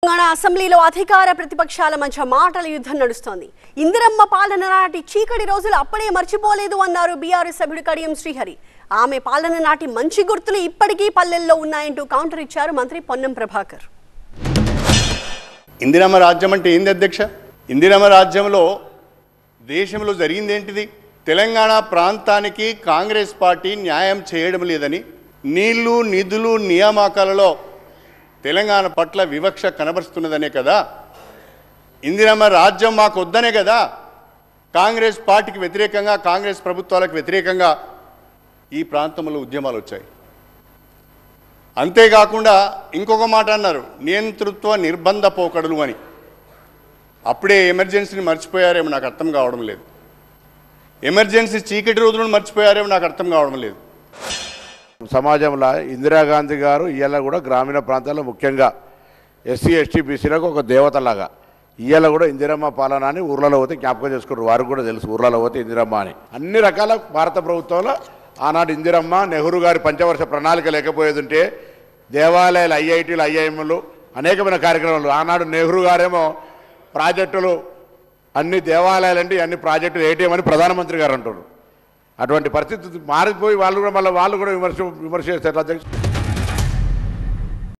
తెలంగాణ అసెంబ్లీలో అధికార ప్రతిపక్షాల మధ్య మాటల యుద్ధం నడుస్తోంది. ఇందిరమ్మ పాలన నాటి చీకటి రోజులు అప్పుడే మర్చిపోలేదు అన్నారు బీఆర్ఎస్ సభ్యుడు కడియం శ్రీహరి. ఆమె పాలన నాటి మంచి గుర్తులు ఇప్పటికీ పల్లెల్లో ఉన్నాయంటూ కౌంటర్ ఇచ్చారు మంత్రి పొన్నం ప్రభాకర్. ఇందిరమ్మ రాజ్యం అంటే ఏంది అధ్యక్ష? ఇందిరమ్మ రాజ్యంలో దేశంలో జరిగింది ఏంటిది? తెలంగాణ ప్రాంతానికి కాంగ్రెస్ పార్టీ న్యాయం చేయడం లేదని, నీళ్లు నిధులు నియామకాలలో తెలంగాణ పట్ల వివక్ష కనబరుస్తున్నదనే కదా, ఇందిరమ్మ రాజ్యం మాకు వద్దనే కదా కాంగ్రెస్ పార్టీకి వ్యతిరేకంగా, కాంగ్రెస్ ప్రభుత్వాలకు వ్యతిరేకంగా ఈ ప్రాంతంలో ఉద్యమాలు వచ్చాయి. అంతేకాకుండా ఇంకొక మాట అన్నారు, నియంతృత్వ నిర్బంధ పోకడలు అని. అప్పుడే ఎమర్జెన్సీని మర్చిపోయారేమో నాకు అర్థం కావడం లేదు. ఎమర్జెన్సీ చీకటి రోజులను మర్చిపోయారేమో నాకు అర్థం కావడం లేదు. సమాజంలో ఇందిరాగాంధీ గారు ఇవాళ కూడా గ్రామీణ ప్రాంతాల్లో ముఖ్యంగా ఎస్సీ ఎస్టీ బీసీలకు ఒక దేవతలాగా ఇవాళ కూడా ఇందిరమ్మ పాలన అని ఊర్లలో పోతే జ్ఞాపకం చేసుకుంటారు. వారికి కూడా తెలుసు ఊర్లలో పోతే ఇందిరమ్మ అని. అన్ని రకాల భారత ప్రభుత్వంలో ఆనాడు ఇందిరమ్మ, నెహ్రూ గారి పంచవర్ష ప్రణాళిక లేకపోయేది ఉంటే దేవాలయాలు, ఐఐటీలు, ఐఐఎంలు అనేకమైన కార్యక్రమాలు. ఆనాడు నెహ్రూ గారేమో ప్రాజెక్టులు అన్ని దేవాలయాలంటే అన్ని ప్రాజెక్టులు ఏటీఎం అని ప్రధానమంత్రి గారు అంటారు. అటువంటి పరిస్థితి మారిపోయి వాళ్ళు కూడా విమర్శ చేస్తారు అధ్యక్షుడు.